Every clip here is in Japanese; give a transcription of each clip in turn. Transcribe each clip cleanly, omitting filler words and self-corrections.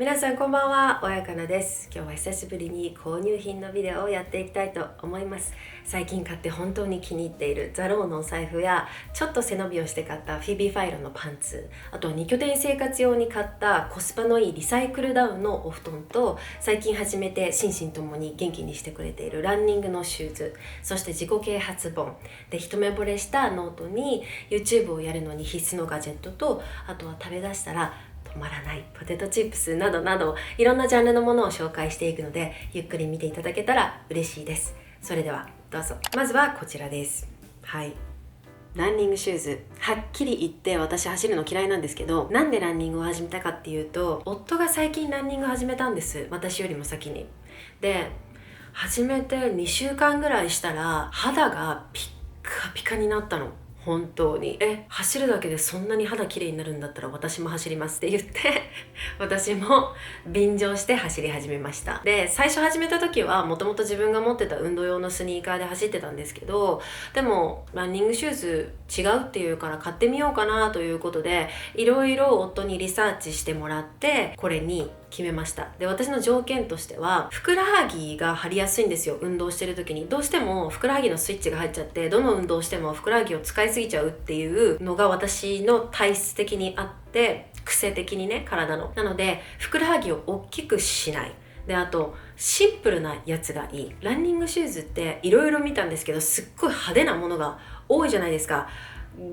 皆さんこんばんは、おやかなです。今日は久しぶりに購入品のビデオをやっていきたいと思います。最近買って本当に気に入っているザローのお財布や、ちょっと背伸びをして買ったフィビーファイロのパンツ、あと2拠点生活用に買ったコスパのいいリサイクルダウンのお布団と、最近始めて心身ともに元気にしてくれているランニングのシューズ、そして自己啓発本で一目惚れしたノートに YouTube をやるのに必須のガジェットと、あとは食べ出したら止まらないポテトチップスなどなど、いろんなジャンルのものを紹介していくので、ゆっくり見ていただけたら嬉しいです。それではどうぞ。まずはこちらです。ランニングシューズ、はっきり言って私走るの嫌いなんですけど、なんでランニングを始めたかっていうと、夫が最近ランニング始めたんです。私よりも先に。で、始めて2週間ぐらいしたら肌がピッカピカになったの。本当に走るだけでそんなに肌綺麗になるんだったら私も走りますって言って私も便乗して走り始めました。で、最初始めた時はもともと自分が持ってた運動用のスニーカーで走ってたんですけど、でもランニングシューズ違うっていうから買ってみようかなということで、いろいろ夫にリサーチしてもらってこれに決めました。で、私の条件としてはふくらはぎが張りやすいんですよ。運動してる時にどうしてもふくらはぎのスイッチが入っちゃって、どの運動してもふくらはぎを使いすぎちゃうっていうのが私の体質的にあって、癖的にね、体のなのでふくらはぎを大きくしないで、あとシンプルなやつがいい。ランニングシューズっていろいろ見たんですけど、すっごい派手なものが多いじゃないですか。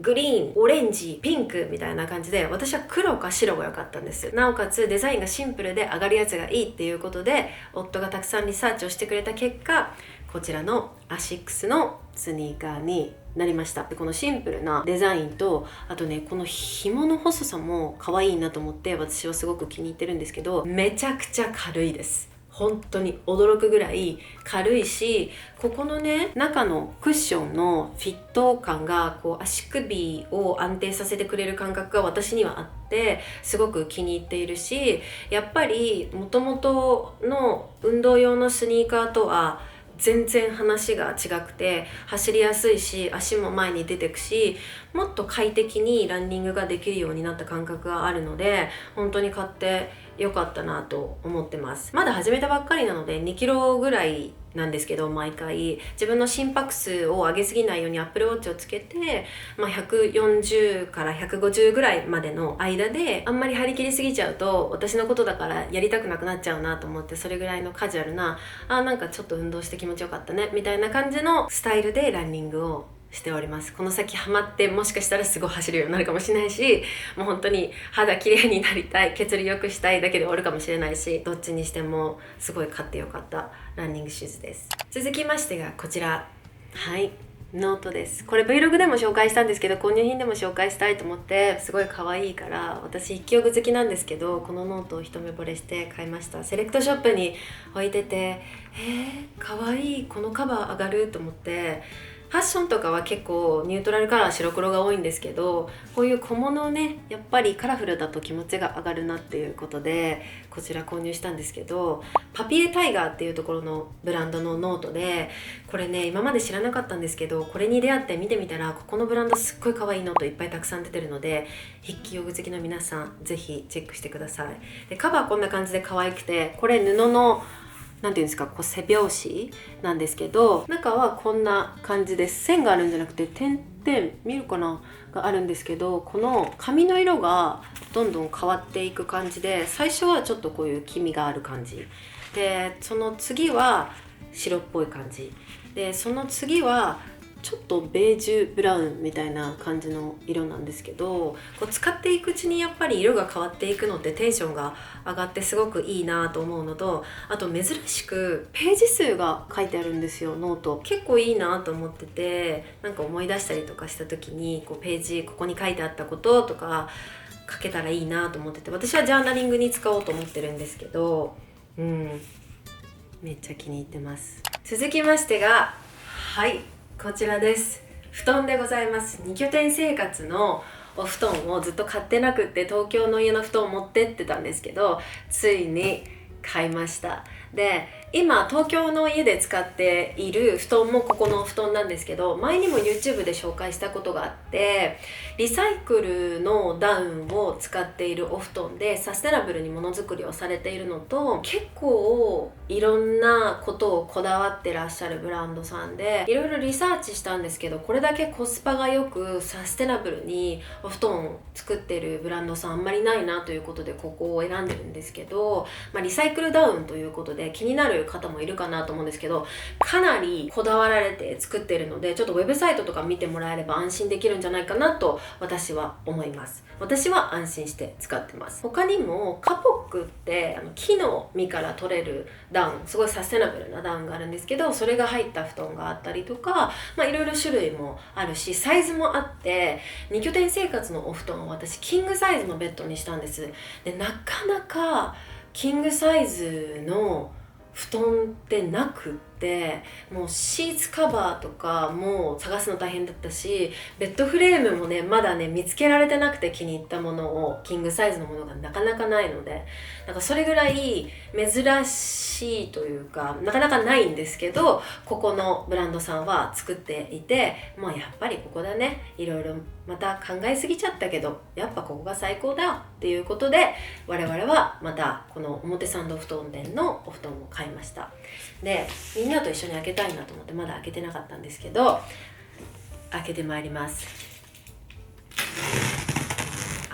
グリーン、オレンジ、ピンクみたいな感じで、私は黒か白が良かったんです。なおかつデザインがシンプルで上がるやつがいいっていうことで、夫がたくさんリサーチをしてくれた結果、こちらのアシックスのスニーカーになりました。で、このシンプルなデザインと、あとね、この紐の細さも可愛いなと思って、私はすごく気に入ってるんですけど、めちゃくちゃ軽いです。本当に驚くぐらい軽いし、ここのね、中のクッションのフィット感がこう足首を安定させてくれる感覚が私にはあって、すごく気に入っているし、やっぱり元々の運動用のスニーカーとは全然話が違くて、走りやすいし、足も前に出てくし、もっと快適にランニングができるようになった感覚があるので、本当に買ってよかったなと思ってます。まだ始めたばっかりなので2キロぐらいなんですけど、毎回自分の心拍数を上げすぎないように Apple Watch をつけて、140から150ぐらいまでの間で、あんまり張り切りすぎちゃうと私のことだからやりたくなくなっちゃうなと思って、それぐらいのカジュアルな、なんかちょっと運動して気持ちよかったねみたいな感じのスタイルでランニングをしております。この先ハマってもしかしたらすごい走るようになるかもしれないし、もう本当に肌綺麗になりたい、血流良くしたいだけで終わるかもしれないし、どっちにしてもすごい買ってよかったランニングシューズです。続きましてがこちら、ノートです。これ Vlog でも紹介したんですけど、購入品でも紹介したいと思って、すごい可愛いから、私一級具好きなんですけど、このノートを一目惚れして買いました。セレクトショップに置いてて、可愛い、このカバー上がると思って、ファッションとかは結構ニュートラルカラー、白黒が多いんですけど、こういう小物ね、やっぱりカラフルだと気持ちが上がるなっていうことで、こちら購入したんですけど、パピエタイガーっていうところのブランドのノートで、これね、今まで知らなかったんですけど、これに出会って見てみたら、ここのブランドすっごい可愛いノートいっぱいたくさん出てるので、筆記用具好きの皆さんぜひチェックしてください。で、カバーこんな感じで可愛くて、これ布のなんていうんですか、こう背拍子なんですけど、中はこんな感じです。線があるんじゃなくて点々、見るかながあるんですけど、この紙の色がどんどん変わっていく感じで、最初はちょっとこういう黄みがある感じで、その次は白っぽい感じで、その次はちょっとベージュブラウンみたいな感じの色なんですけど、こう使っていくうちにやっぱり色が変わっていくのってテンションが上がってすごくいいなと思うのと、あと珍しくページ数が書いてあるんですよ。ノート結構いいなと思ってて、なんか思い出したりとかした時にこうページ、ここに書いてあったこととか書けたらいいなと思ってて、私はジャーナリングに使おうと思ってるんですけど、めっちゃ気に入ってます。続きましてがこちらです。布団でございます。2拠点生活のお布団をずっと買ってなくって、東京の家の布団を持ってってたんですけど、ついに買いました。で、今東京の家で使っている布団もここの布団なんですけど、前にも YouTube で紹介したことがあって、リサイクルのダウンを使っているお布団でサステナブルにものづくりをされているのと、結構いろんなことをこだわってらっしゃるブランドさんで、いろいろリサーチしたんですけど、これだけコスパがよくサステナブルにお布団を作ってるブランドさんあんまりないなということでここを選んでるんですけど、リサイクルダウンということで気になる方もいるかなと思うんですけど、かなりこだわられて作ってるので、ちょっとウェブサイトとか見てもらえれば安心できるんじゃないかなと私は思います。私は安心して使ってます。他にもカポックって木の実から取れるダウン、すごいサステナブルなダウンがあるんですけど、それが入った布団があったりとか、いろいろ種類もあるし、サイズもあって、2拠点生活のお布団を私キングサイズのベッドにしたんです。で、なかなかキングサイズの布団ってなくって、もうシーツカバーとかも探すの大変だったし、ベッドフレームもねまだね見つけられてなくて、気に入ったものを、キングサイズのものがなかなかないので、なんかそれぐらい珍しいというかなかなかないんですけど、ここのブランドさんは作っていて、もうやっぱりここだね、いろいろまた考えすぎちゃったけどやっぱここが最高だっていうことで、我々はまたこの表参道布団店のお布団を買いました。で、みんなと一緒に開けたいなと思ってまだ開けてなかったんですけど、開けてまいります。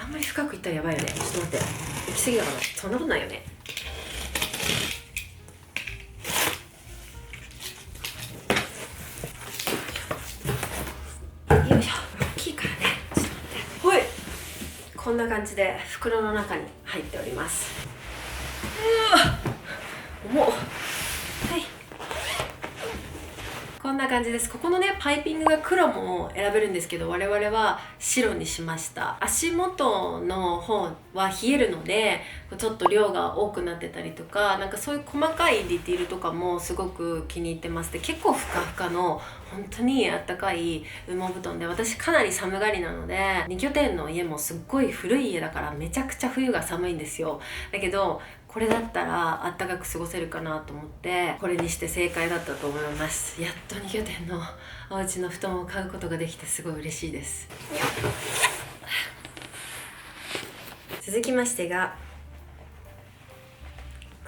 あんまり深くいったらやばいよね。ちょっと待って、行き過ぎだかな。そんなことないよね。よいしょ、大きいからね。ちょっと待って。ほい、こんな感じで袋の中に入っております。重っ。はい、こんな感じです。ここのねパイピングが黒も選べるんですけど、我々は白にしました。足元の方は冷えるのでちょっと量が多くなってたりとか、なんかそういう細かいディティールとかもすごく気に入ってます。で、結構ふかふかの本当にあったかい羽毛布団で、私かなり寒がりなので、2拠点の家もすっごい古い家だからめちゃくちゃ冬が寒いんですよ。だけどこれだったらあったかく過ごせるかなと思って、これにして正解だったと思います。やっと2拠点のお家の布団を買うことができてすごい嬉しいです。続きましてが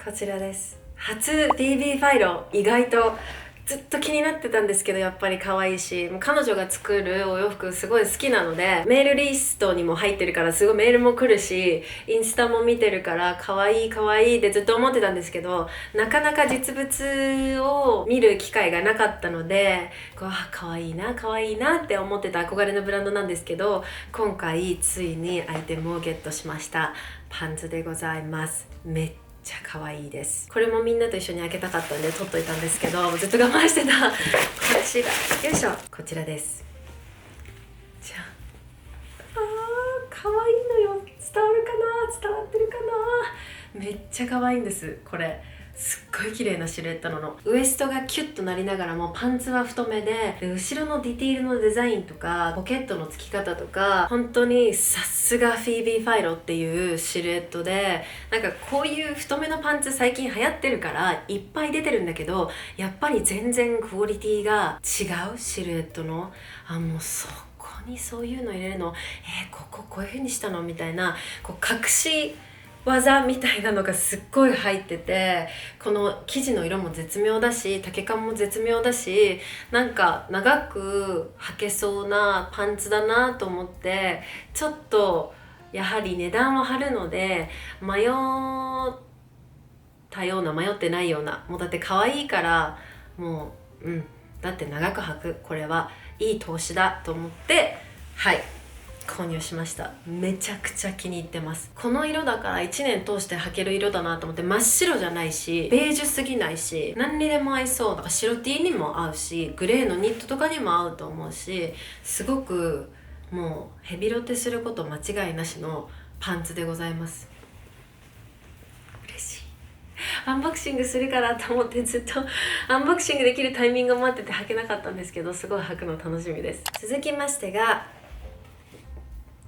こちらです。初 BB ファイロ、意外とずっと気になってたんですけど、やっぱり可愛いし、もう彼女が作るお洋服すごい好きなので、メールリストにも入ってるからすごいメールも来るし、インスタも見てるから可愛い可愛いってずっと思ってたんですけど、なかなか実物を見る機会がなかったので、可愛いな可愛いなって思ってた憧れのブランドなんですけど、今回ついにアイテムをゲットしました。パンツでございます。めっちゃ可愛いです。これもみんなと一緒に開けたかったんで取っといたんですけど、ずっと我慢してたこちら、よいしょ、こちらです。じゃあ、可愛いのよ。伝わるかな、伝わってるかな。めっちゃ可愛いんです。これすっごい綺麗なシルエットなの。ウエストがキュッとなりながらもパンツは太めで、後ろのディティールのデザインとかポケットの付き方とか、本当にさすがフィービー・ファイロっていうシルエットで、なんかこういう太めのパンツ最近流行ってるからいっぱい出てるんだけど、やっぱり全然クオリティが違うシルエットの、もうそこにそういうの入れるの、こういう風にしたのみたいな、隠し技みたいなのがすっごい入ってて、この生地の色も絶妙だし、丈感も絶妙だし、なんか長く履けそうなパンツだなと思って、ちょっとやはり値段は張るので迷ったような迷ってないような、もうだって可愛いからもうだって長く履く、これはいい投資だと思って、購入しました。めちゃくちゃ気に入ってます。この色だから1年通して履ける色だなと思って、真っ白じゃないしベージュすぎないし、何にでも合いそう。だから白 T にも合うし、グレーのニットとかにも合うと思うし、すごくもうヘビロテすること間違いなしのパンツでございます。嬉しい。アンボクシングするからと思ってずっとアンボクシングできるタイミングを待ってて履けなかったんですけど、すごい履くの楽しみです。続きましてが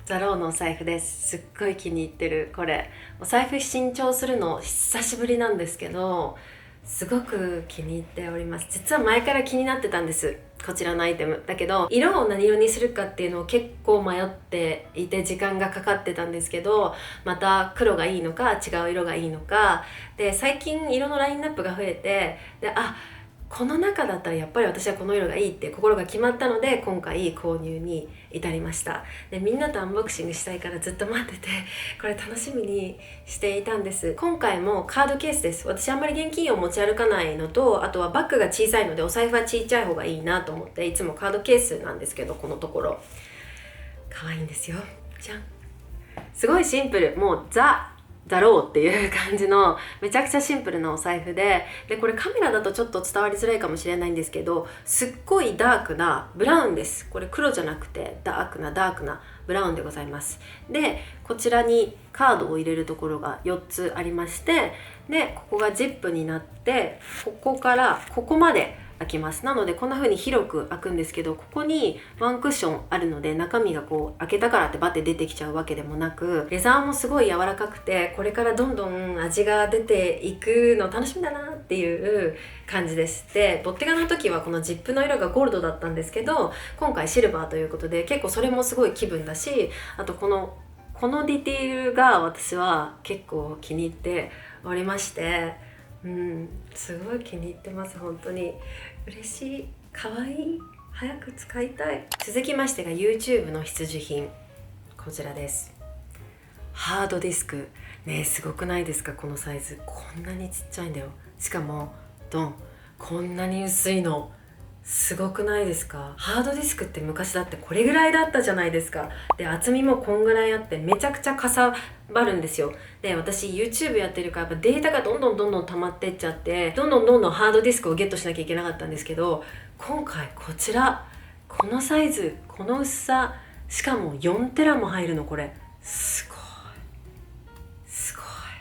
ザローのお財布です。すっごい気に入ってる。これお財布新調するの久しぶりなんですけど、すごく気に入っております。実は前から気になってたんです、こちらのアイテムだけど、色を何色にするかっていうのを結構迷っていて時間がかかってたんですけど、また黒がいいのか違う色がいいのかで、最近色のラインナップが増えて、でこの中だったらやっぱり私はこの色がいいって心が決まったので、今回購入に至りました。でみんなとアンボクシングしたいからずっと待ってて、これ楽しみにしていたんです。今回もカードケースです。私あんまり現金を持ち歩かないのと、あとはバッグが小さいのでお財布は小さい方がいいなと思って、いつもカードケースなんですけど、このところ可愛いんですよ。じゃん。すごいシンプル、もうだろうっていう感じのめちゃくちゃシンプルなお財布で、これカメラだとちょっと伝わりづらいかもしれないんですけど、すっごいダークなブラウンです。これ黒じゃなくてダークなブラウンでございます。でこちらにカードを入れるところが4つありまして、でここがジップになって、ここからここまで開きます。なのでこんな風に広く開くんですけど、ここにワンクッションあるので、中身がこう開けたからってバッて出てきちゃうわけでもなく、レザーもすごい柔らかくて、これからどんどん味が出ていくの楽しみだなっていう感じです。でボッテガの時はこのジップの色がゴールドだったんですけど、今回シルバーということで結構それもすごい気分だし、あとこのディテールが私は結構気に入っておりまして、すごい気に入ってます。本当に嬉しい、かわいい、早く使いたい。続きましてが YouTube の必需品、こちらです。ハードディスクね、すごくないですか？このサイズこんなにちっちゃいんだよ。しかもこんなに薄いの、すごくないですか？ハードディスクって昔だってこれぐらいだったじゃないですか。で厚みもこんぐらいあって、めちゃくちゃかさばるんですよ。で私 YouTube やってるからやっぱデータがどんどん溜まってっちゃって、どんどんハードディスクをゲットしなきゃいけなかったんですけど、今回こちら、このサイズ、この薄さ、しかも4テラも入るの、これすごい。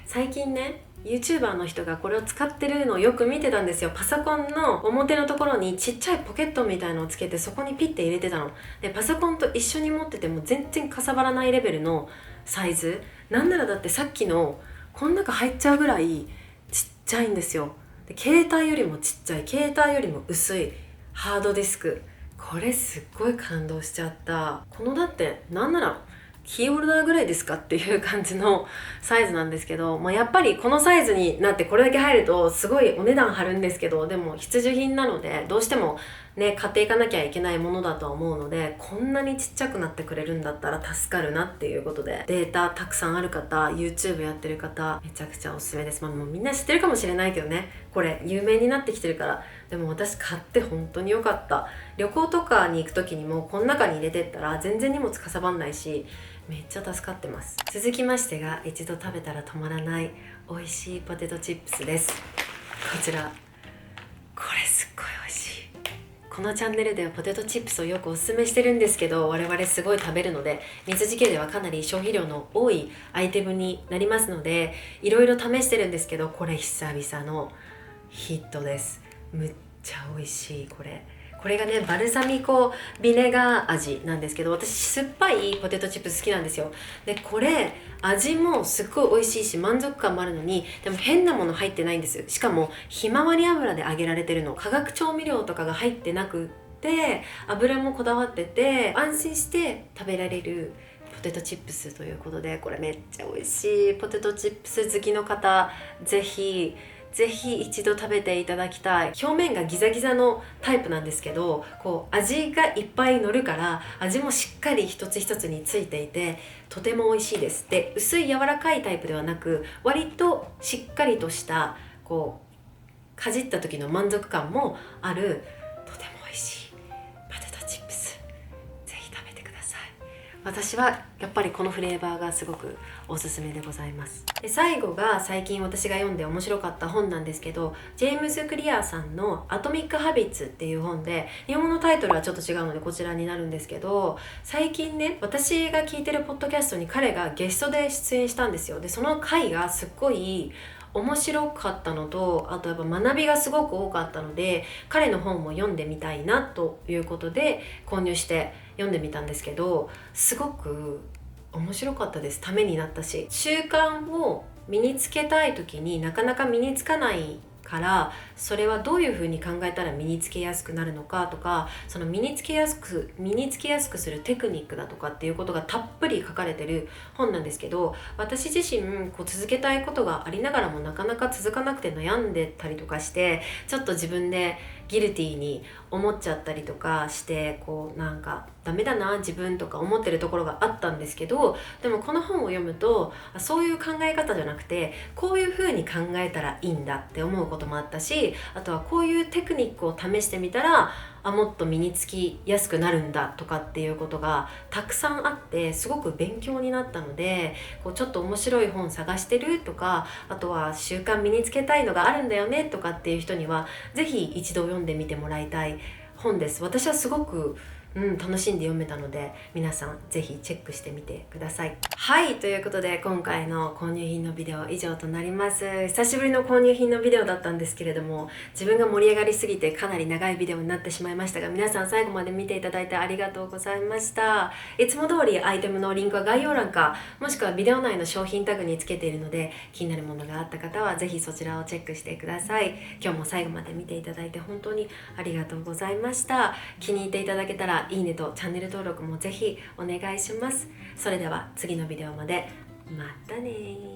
最近ね、YouTuber の人がこれを使ってるのをよく見てたんですよ。パソコンの表のところにちっちゃいポケットみたいのをつけて、そこにピッて入れてたので、パソコンと一緒に持ってても全然かさばらないレベルのサイズ。なんならだってさっきのこの中入っちゃうぐらいちっちゃいんですよ。で携帯よりもちっちゃい、携帯よりも薄いハードディスク、これすっごい感動しちゃった。このだってなんならキーホルダーぐらいですかっていう感じのサイズなんですけど、やっぱりこのサイズになってこれだけ入るとすごいお値段張るんですけど、でも必需品なのでどうしてもね、買っていかなきゃいけないものだとは思うので、こんなにちっちゃくなってくれるんだったら助かるなっていうことで、データたくさんある方、 YouTube やってる方、めちゃくちゃおすすめです。もうみんな知ってるかもしれないけどね、これ有名になってきてるから。でも私買って本当に良かった。旅行とかに行く時にもこの中に入れてったら全然荷物かさばんないし、めっちゃ助かってます。続きましてが一度食べたら止まらない美味しいポテトチップスです。こちら、これすっごい美味しい。このチャンネルではポテトチップスをよくおすすめしてるんですけど、我々すごい食べるので、水漬けではかなり消費量の多いアイテムになりますので、いろいろ試してるんですけど、これ久々のヒットです。むっちゃ美味しい。これがね、バルサミコビネガー味なんですけど、私酸っぱいポテトチップス好きなんですよ。でこれ味もすっごい美味しいし満足感もあるのに、でも変なもの入ってないんです。しかもひまわり油で揚げられてるの、化学調味料とかが入ってなくって、油もこだわってて安心して食べられるポテトチップスということで、これめっちゃ美味しい。ポテトチップス好きの方、ぜひ一度食べていただきたい。表面がギザギザのタイプなんですけど、こう味がいっぱい乗るから味もしっかり一つ一つについていて、とても美味しいです。で薄い柔らかいタイプではなく、割としっかりとしたこうかじった時の満足感もある、とても美味しいポテトチップス、ぜひ食べてください。私はやっぱりこのフレーバーがすごくおすすめでございます。で最後が最近私が読んで面白かった本なんですけど、ジェームズ・クリアーさんのアトミック・ハビッツっていう本で、日本のタイトルはちょっと違うのでこちらになるんですけど、最近ね、私が聞いてるポッドキャストに彼がゲストで出演したんですよ。でその回がすっごい面白かったのと、あとやっぱ学びがすごく多かったので、彼の本も読んでみたいなということで購入して読んでみたんですけど、すごく面白かったです。ためになったし、習慣を身につけたい時になかなか身につかないからそれはどういうふうに考えたら身につけやすくなるのかとか、その身につけやすくするテクニックだとかっていうことがたっぷり書かれてる本なんですけど、私自身続けたいことがありながらもなかなか続かなくて悩んでたりとかして、ちょっと自分でギルティーに思っちゃったりとかして、なんかダメだな自分とか思ってるところがあったんですけど、でもこの本を読むとそういう考え方じゃなくてこういう風に考えたらいいんだって思うこともあったし、あとはこういうテクニックを試してみたらもっと身につきやすくなるんだとかっていうことがたくさんあって、すごく勉強になったので、ちょっと面白い本探してるとか、あとは習慣身につけたいのがあるんだよねとかっていう人にはぜひ一度読んでみてもらいたい本です。私はすごく楽しんで読めたので、皆さんぜひチェックしてみてください。はい、ということで今回の購入品のビデオは以上となります。久しぶりの購入品のビデオだったんですけれども、自分が盛り上がりすぎてかなり長いビデオになってしまいましたが、皆さん最後まで見ていただいてありがとうございました。いつも通りアイテムのリンクは概要欄か、もしくはビデオ内の商品タグにつけているので、気になるものがあった方はぜひそちらをチェックしてください。今日も最後まで見ていただいて本当にありがとうございました。気に入っていただけたらいいねとチャンネル登録もぜひお願いします。それでは次のビデオまで、またね。